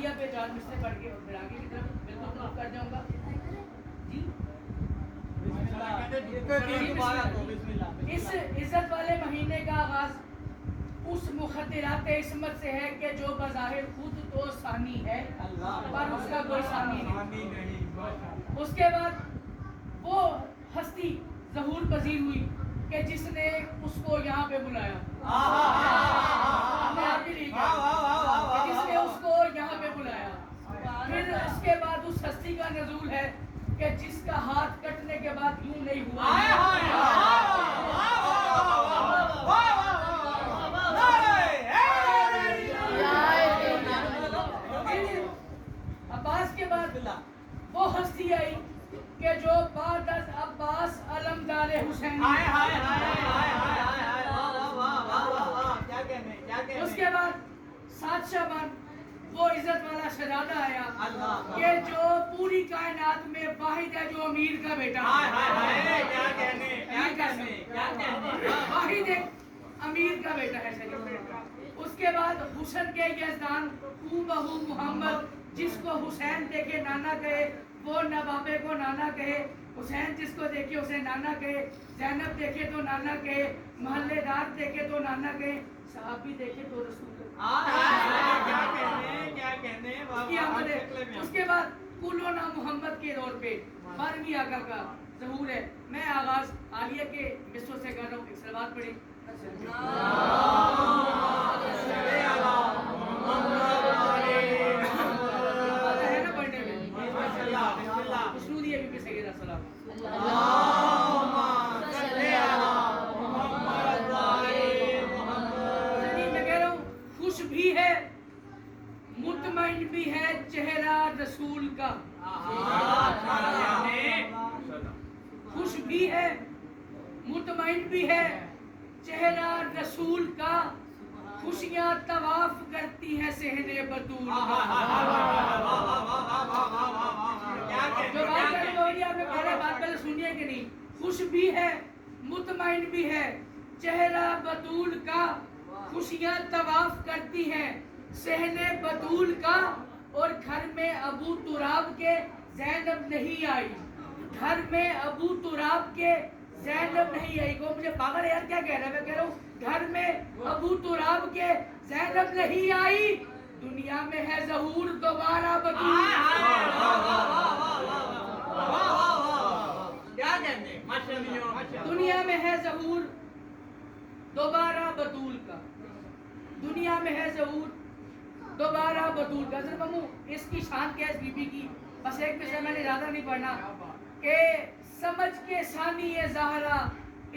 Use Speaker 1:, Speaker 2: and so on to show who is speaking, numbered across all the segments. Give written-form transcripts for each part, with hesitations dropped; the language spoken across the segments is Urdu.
Speaker 1: عالیہ پہ 4 مصرے پڑھ کے اور پھر آگے کی طرف بالکل معاف کر جاؤں گا. جی اس عزت والے مہینے کا آغاز اس مخدرات عصمت سے ہے کہ جو بظاہر خود تو ثانی ہے پر اس کا کوئی ثانی نہیں. اس کے بعد وہ ہستی ظہور پذیر ہوئی کہ جس نے اس کو یہاں پہ بلایا, جس نے اس کو یہاں پہ بلایا. پھر اس کے بعد اس ہستی کا نزول ہے کہ جس کا ہاتھ کٹنے کے بعد یوں نہیں ہوا. عباس کے بعد وہ ہستی آئی کہ جو بعد از عباس علمدار حسین. اس کے بعد 7 شعبان وہ عزت والا شہزادہ آیا کہ جو پوری کائنات میں واحد ہے جو امیر کا بیٹا. واحد ایک امیر کا بیٹا ہے شریف. اس کے بعد حسن کے یزدان ہو بہو محمد, جس کو حسین دیکھے نانا کہے وہ نوابے کو نانا کہے, حسین جس کو دیکھے اسے نانا کہے, زینب دیکھے تو نانا کہے, محلے دار دیکھے تو نانا کہے, صحابی دیکھے تو رسول. اس کے بعد کلونا محمد کے دور پہ 12ویں آقا کا ظہور ہے. میں آغاز عالیہ کے مصروں سے کر رہا ہوں. ایک سلوات پڑھی. خوش بھی ہے مطمئن بھی ہے چہرہ رسول کا. خوش بھی ہے مطمئن بھی ہے چہرہ رسول کا, خوشیاں طواف کرتی ہیں صحن بطول کا. جو بات کریں گے آپ نے پہلے بات پہلے سنیے کہ نہیں. خوش بھی ہے مطمئن بھی ہے چہرہ بطول کا, خوشیاں طواف کرتی ہیں صحن بطول کا, اور گھر میں ابو تراب کے زینب نہیں آئی. گھر میں ابو تراب کے زینب نہیں آئی. وہ مجھے پاگل یار کیا کہہ رہا ہے. میں کہہ رہا ہوں گھر میں ابو تراب کے زینب نہیں آئی, دنیا میں ہے ظہور دوبارہ بطول. دنیا میں ہے ظہور دوبارہ بطول کا. دنیا میں ہے ظہور دوبارہ بطول کا. حضرت مامو اس کی شان کیا ہے اس بی بی کی؟ بس ایک مصرع میں نے زیادہ نہیں پڑھنا کہ سمجھ کے ثانی زہرا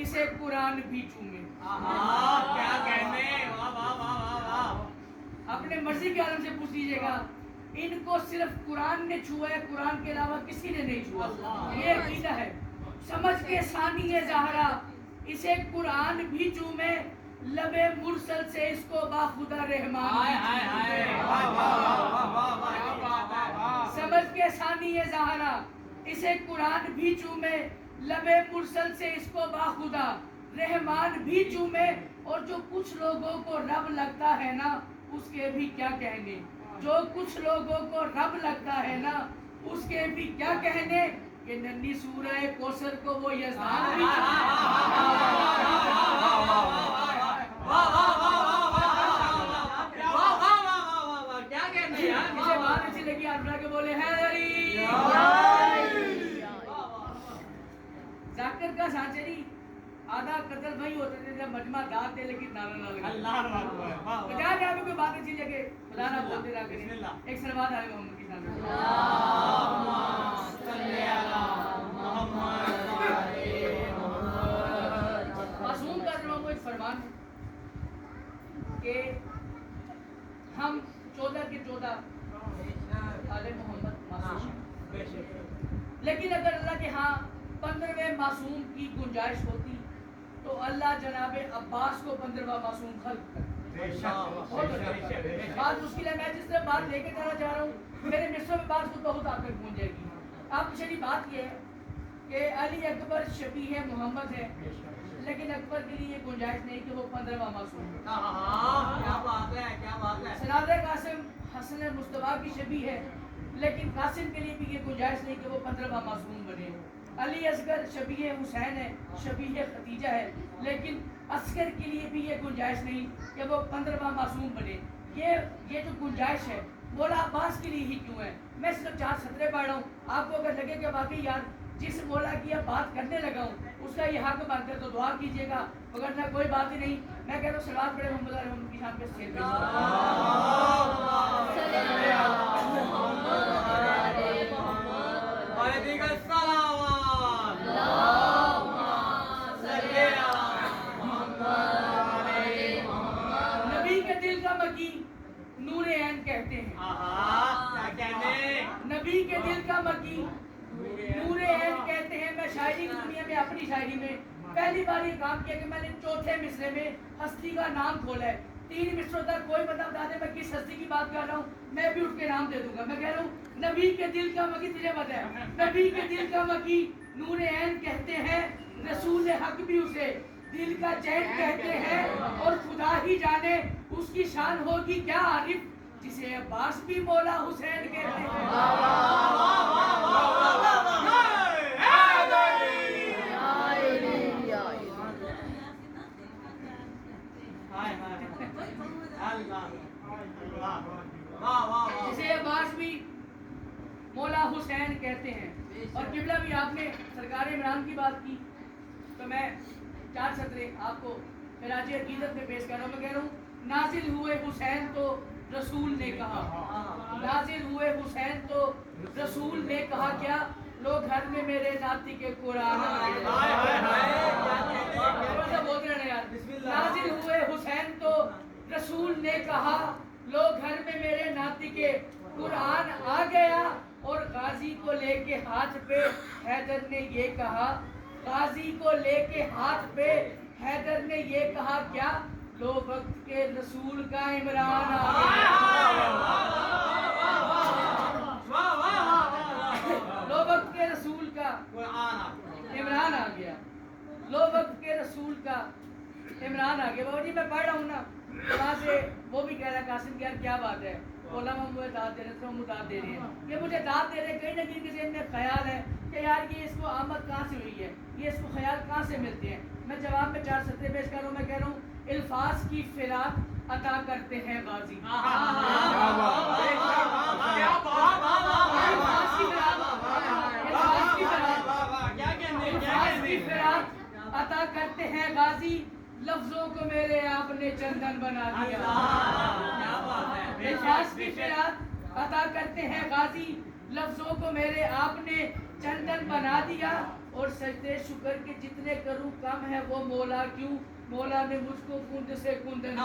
Speaker 1: اسے قرآن بھی چومے. کیا کہنے, اپنے مرضی کے عالم سے پوچھ لیجئے گا, ان کو صرف قرآن نے چھوا ہے, قرآن کے علاوہ کسی نے نہیں چھوا. یہ عقیدہ ہے. سمجھ کے ثانی زہرا اسے قرآن بھی چومے, لب مرسل سے اس کو باخدا رحمان. سمجھ کے ثانی زہرا اسے قرآن بھی چومے, لب مرسل سے اس کو باخدا رحمان بھی چومے. اور جو کچھ لوگوں کو رب لگتا ہے نا اس کے بھی کیا کہنے, جو کچھ لوگوں کو رب لگتا ہے نا اس کے بھی کیا کہنے, کہ ننھی سورہ کوثر کو وہ یزدان بھی مجھے بات اچھی لگی. آپ کے بولے حیدری. ذاکر کا سانچری آدھا قتل بھائی ہوتے تھے جب مجمع داد دے لیکن نعرہ نہ لگے. بجا جا بھی کوئی بات اچھی لگے خدا نہ بولتے رہا کریں. ایک سلوات آئے محمد کی سامنے. معصوم کا جو ایک فرمان کہ ہم 14 کے 14 آل محمد معصوم, لیکن اگر اللہ کے ہاں 15ویں معصوم کی گنجائش ہوتی تو اللہ جناب عباس کو 15واں معصوم خلق کرتا. بات مشکل ہے. میں جس طرح بات لے کے چلا جا رہا ہوں میرے مصروں میں بات خود بہت آپ تک پہنچ جائے گی. آپ کی شریف بات یہ ہے کہ علی اکبر شبیہ محمد ہے, لیکن اکبر کے لیے گنجائش نہیں کہ وہ 15واں معصوم ہے.
Speaker 2: کیا بات ہے، کیا بات ہے.
Speaker 1: سناد قاسم حسن مصطفیٰ کی شبیہ ہے، لیکن قاسم کے لیے بھی یہ گنجائش نہیں کہ وہ 15واں معصوم بنے. علی اصغر شبیہ حسین ہے، شبیہ خدیجہ ہے، لیکن اصغر کے لیے بھی یہ گنجائش نہیں کہ وہ 15واں معصوم بنے. یہ جو گنجائش ہے مولا عباس کے لیے ہی کیوں ہے؟ میں صرف 4 سطریں پڑھ رہا ہوں. آپ کو اگر لگے کہ واقعی یار جس مولا کی اب بات کرنے لگا ہوں اس کا یہ حق بنتا ہے تو دعا کیجیے گا، وگرنہ کوئی بات ہی نہیں. میں کہہ رہا ہوں صلوات پڑھے محمد علیہ وسلم کی شان پہ شیر نبی کے دل کا مکی نور عین کہتے ہیں. نبی کے دل کا مکی نور عین کہتے ہیں. میں شاعری کی دنیا میں اپنی شاعری میں پہلی بار یہ کام کیا کہ میں نے چوتھے مصرے میں ہستی کا نام کھولا ہے. 3 مصروں تک کوئی بتا دے میں کس ہستی کی بات کر رہا ہوں، میں بھی اٹھ کے نام دے دوں گا. میں کہہ رہا ہوں نبی کے دل کا مکی، تجھے پتہ ہے نبی کے دل کا مکی نور عین کہتے ہیں. رسول حق بھی اسے دل کا چین کہتے ہیں، اور خدا ہی جانے اس کی شان ہوگی کیا عارف جسے عباس بھی مولا حسین کہتے ہیں. جسے عباس بھی مولا حسین کہتے ہیں. اور قبلہ بھی آپ نے سرکار عمران کی بات کی تو میں 4 سطریں آپ کو خراج عقیدت میں پیش کر رہا ہوں. میں کہہ رہا ہوں نازل ہوئے حسین تو رسول نے کہا، نازل ہوئے حسین تو رسول نے کہا کیا لوگ گھر میں میرے ناتی کے قرآن بولتے رہے یار. نازل ہوئے حسین تو رسول نے کہا لوگ گھر میں میرے ناتی کے قرآن آ گیا، اور غازی کو لے کے ہاتھ پہ حیدر نے یہ کہا، غازی کو لے کے ہاتھ پہ حیدر نے یہ کہا کیا لو وقت کے رسول کا عمران آ گیا. لو وقت کے رسول کا عمران آ گیا، لو وقت کے رسول کا عمران آ گیا. بابا جی میں پڑھ رہا ہوں نا وہاں سے وہ بھی کہہ رہا ہے قاسم یار کیا بات ہے، علماء مجھے داد دے رہے تھے، وہ داد دے رہے ہیں. یہ مجھے داد دے رہے ہیں، کہیں نہ کہیں کسی میں خیال ہے کہ یار یہ اس کو آمد کہاں سے ہوئی ہے، یہ اس کو خیال کہاں سے ملتے ہیں. میں جواب میں 4 سطریں پیش کر رہا ہوں. میں کہہ رہا ہوں الفاظ کی فراق عطا کرتے ہیں غازی. عطا کرتے ہیں غازی، لفظوں کو میرے آپ نے چندن بنا دیا. الفاظ کی فراق عطا کرتے ہیں غازی، لفظوں کو میرے آپ نے چندن بنا دیا. اور سجدے شکر کے جتنے کروں کم ہے وہ مولا کیوں، مولا نے مجھ کو کند سے کندن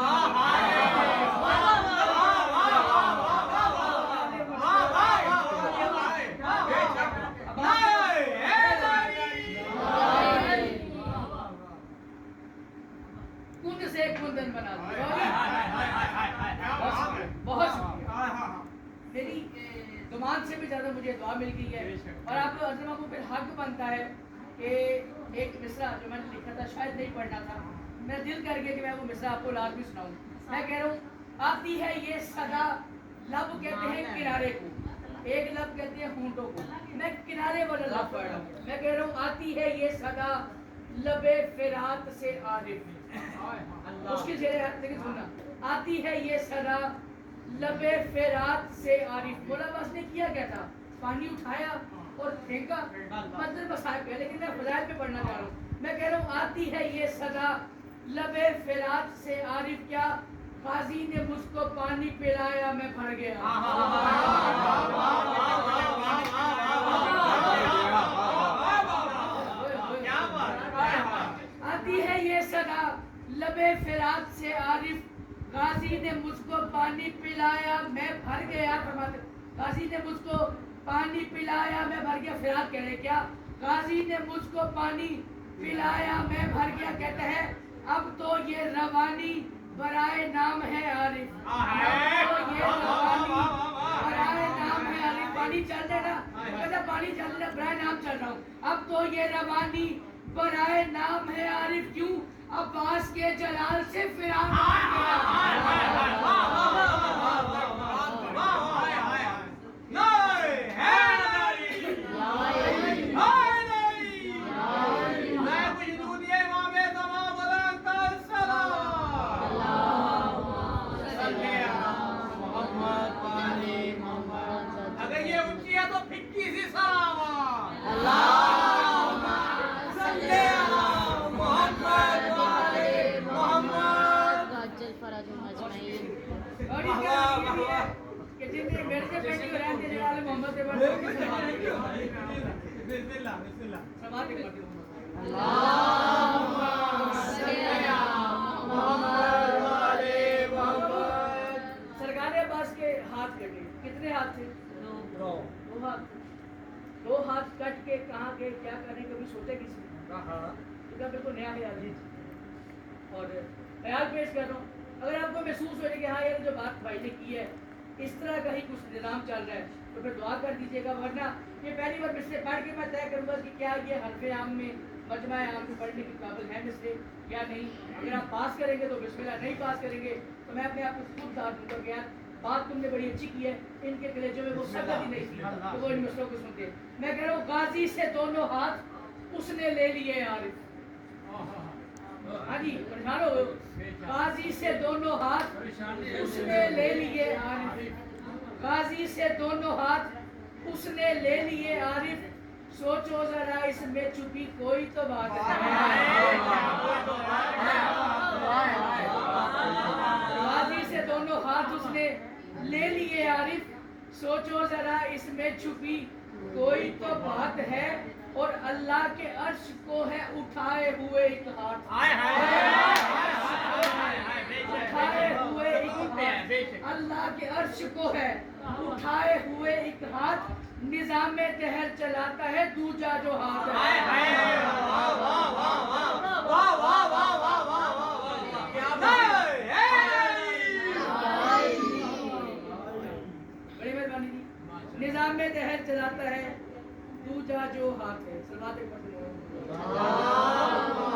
Speaker 1: کند سے کندن بنا دیا. بہت شکریہ. میری دمان سے بھی زیادہ مجھے دعا مل گئی ہے، اور آپ عظمہ کو پھر حق بنتا ہے کہ ایک مصرع جو میں نے لکھا تھا شاید نہیں پڑھنا تھا، میں دل کر گیا کہ میں وہ مصرع آپ کو لازمی سناؤں. میں کہہ رہا ہوں آتی ہے یہ صدا، لب کہتے ہیں کنارے کو، ایک لب کہتے ہیں ہونٹوں کو، میں کنارے والا لب پڑھ رہا ہوں. میں کہہ رہا ہوں آتی ہے یہ صدا لب فرات سے عارف. مشکل سے لیکن سننا، آتی ہے یہ صدا لب فرات سے عارف. مولا عباس نے کیا کیا تھا؟ پانی اٹھایا اور پھینکا، منظر بسائے پہ، لیکن میں فضائل پہ پڑھنا چاہ رہا ہوں. میں کہہ رہا ہوں آتی ہے یہ صدا لب فرات سے عارف، کیا غازی نے مجھ کو پانی پلایا میں بھر گیا. آتی ہے یہ صدا لب فرات سے عارف، غازی نے مجھ کو پانی پلایا میں بھر گیا. غازی نے مجھ کو پانی پلایا میں بھر گیا. فرات کہہ رہے کیا غازی نے مجھ کو پانی پلایا میں بھر گیا. کہتے ہیں اب تو یہ روانی برائے نام ہے عارف. اب تو یہ روانی برائے نام ہے عارف. پانی چل رہا نا، پانی چل رہا برائے نام چل رہا ہوں. اب تو یہ روانی برائے نام ہے عارف، کیوں عباس کے جلال سے فرعون
Speaker 2: اگر یہ اونچی ہے تو پھکی سی سلام
Speaker 1: کہ جتنے میرے سے پہنی ہو رہے ہیں جنرال محمد سے بڑھ
Speaker 2: بسم اللہ بسم اللہ
Speaker 1: سرکار عباس کے ہاتھ کٹے کتنے ہاتھ تھے؟ دو ہاتھ دو ہاتھ کٹ کے کہاں گئے کیا کرنے کبھی سوچے کسی نے بالکل نیا خیال ہے اور خیال پیش کر رہا ہوں اگر آپ کو محسوس ہو جائے کہ ہاں یہ جو بات بھائی نے کی ہے اس طرح کا ہی کچھ نظام چل رہا ہے تو پھر دعا کر دیجیے گا ورنہ یہ پہلی بار مسئلے پڑھ کے میں طے کروں گا کہ کیا یہ حرف عام میں مجمع عام میں پڑھنے کے قابل ہے مسئلے یا نہیں اگر آپ پاس کریں گے تو بسم اللہ نہیں پاس کریں گے تو میں اپنے آپ کو خود داد دوں گا کہ یار بات تم نے بڑی اچھی کی ہے ان کے کلیجوں میں وہ سکت ہی نہیں تھی تو وہ ان مسئلوں کو سنتے میں کہہ رہا ہوں غازی سے دونوں ہاتھ اس نے لے لیے عارف ہاں جی پریشان ہو گئے غازی سے دونوں ہاتھ اس نے لے لیے عارف غازی سے دونوں ہاتھ اس نے لے لیے عارف سوچو ذرا اس میں چھپی کوئی تو بات ہے غازی سے دونوں ہاتھ اس نے لے لیے عارف سوچو ذرا اس میں چھپی کوئی تو بات ہے اور اللہ کے عرش کو ہے اٹھائے ہوئے ایک ہاتھ اٹھائے ہوئے ایک ہاتھ اللہ کے عرش کو ہے اٹھائے ہوئے ایک ہاتھ نظام دہر چلاتا ہے دوجا جو ہاتھ ہے بڑی مہربانی جی نظام دہر چلاتا ہے دوجا جو ہاتھ ہے سلوات پڑھ